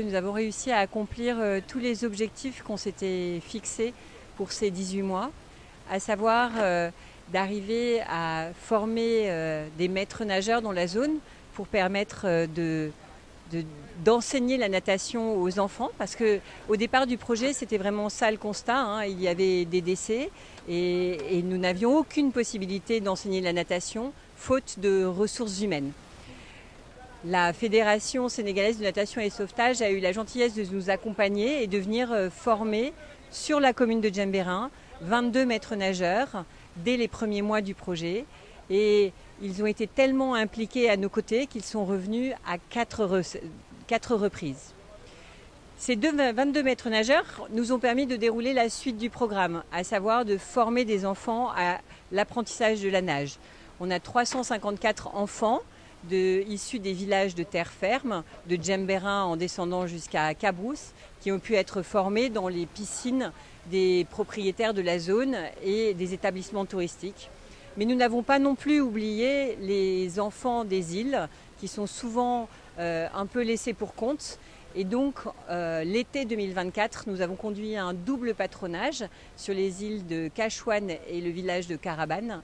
Nous avons réussi à accomplir tous les objectifs qu'on s'était fixés pour ces 18 mois, à savoir d'arriver à former des maîtres nageurs dans la zone pour permettre d'enseigner la natation aux enfants, parce qu'au départ du projet, c'était vraiment ça le constat, hein. Il y avait des décès et nous n'avions aucune possibilité d'enseigner la natation, faute de ressources humaines. La Fédération sénégalaise de natation et sauvetage a eu la gentillesse de nous accompagner et de venir former sur la commune de Djembérin 22 maîtres nageurs dès les premiers mois du projet. Et ils ont été tellement impliqués à nos côtés qu'ils sont revenus à 4 reprises. Ces 22 maîtres nageurs nous ont permis de dérouler la suite du programme, à savoir de former des enfants à l'apprentissage de la nage. On a 354 enfants issus des villages de terre ferme, de Djembérin en descendant jusqu'à Cabrousse, qui ont pu être formés dans les piscines des propriétaires de la zone et des établissements touristiques. Mais nous n'avons pas non plus oublié les enfants des îles, qui sont souvent un peu laissés pour compte. Et donc, l'été 2024, nous avons conduit un double patronage sur les îles de Kachouane et le village de Carabane,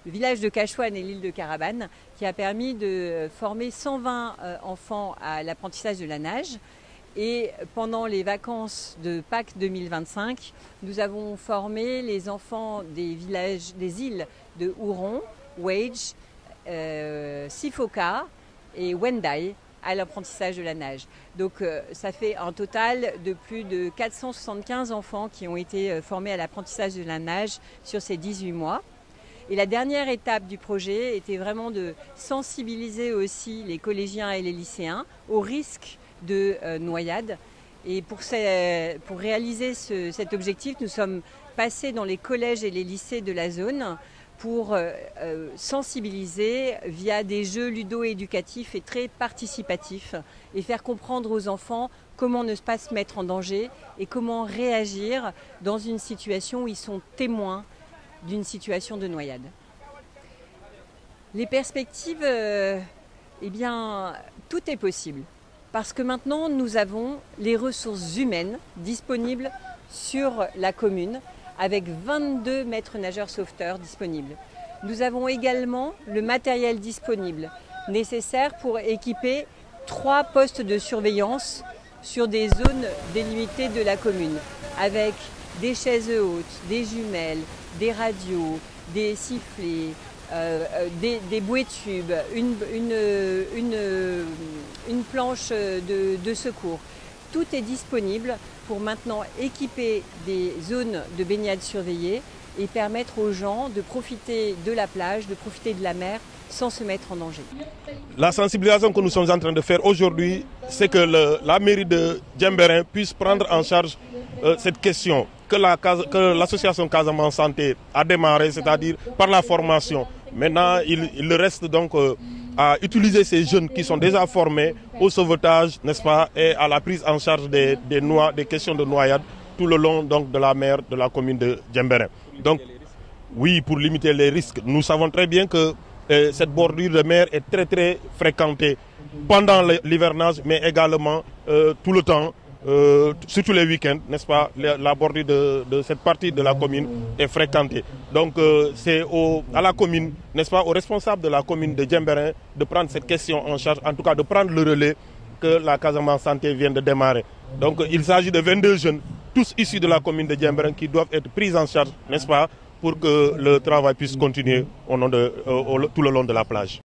le village de Kachouane et l'île de Carabane, qui a permis de former 120 enfants à l'apprentissage de la nage. Et pendant les vacances de Pâques 2025, nous avons formé les enfants des îles de Ouron, Wage, Sifoka et Wendai à l'apprentissage de la nage. Donc ça fait un total de plus de 475 enfants qui ont été formés à l'apprentissage de la nage sur ces 18 mois. Et la dernière étape du projet était vraiment de sensibiliser aussi les collégiens et les lycéens au risque de noyade. Et pour réaliser cet objectif, nous sommes passés dans les collèges et les lycées de la zone pour sensibiliser via des jeux ludo-éducatifs et très participatifs et faire comprendre aux enfants comment ne pas se mettre en danger et comment réagir dans une situation où ils sont témoins d'une situation de noyade. Les perspectives, eh bien, tout est possible. Parce que maintenant, nous avons les ressources humaines disponibles sur la commune, avec 22 maîtres nageurs sauveteurs disponibles. Nous avons également le matériel disponible, nécessaire pour équiper 3 postes de surveillance sur des zones délimitées de la commune, avec des chaises hautes, des jumelles, des radios, des sifflets, des bouées tubes, une planche de secours. Tout est disponible pour maintenant équiper des zones de baignade surveillées et permettre aux gens de profiter de la plage, de profiter de la mer sans se mettre en danger. La sensibilisation que nous sommes en train de faire aujourd'hui, c'est que la mairie de Djembérin puisse prendre en charge cette question que l'association Casamance Santé a démarré, c'est-à-dire par la formation. Maintenant, il reste donc à utiliser ces jeunes qui sont déjà formés au sauvetage, n'est-ce pas, et à la prise en charge des questions de noyade tout le long donc, de la mer de la commune de Djembérin. Donc, oui, pour limiter les risques. Nous savons très bien que cette bordure de mer est très très fréquentée pendant l'hivernage, mais également tout le temps, surtout les week-ends, n'est-ce pas, la bordure de cette partie de la commune est fréquentée. Donc c'est à la commune, n'est-ce pas, aux responsables de la commune de Djembérin de prendre cette question en charge, en tout cas de prendre le relais que la Casamance Santé vient de démarrer. Donc il s'agit de 22 jeunes, tous issus de la commune de Djembérin, qui doivent être pris en charge, n'est-ce pas, pour que le travail puisse continuer tout le long de la plage.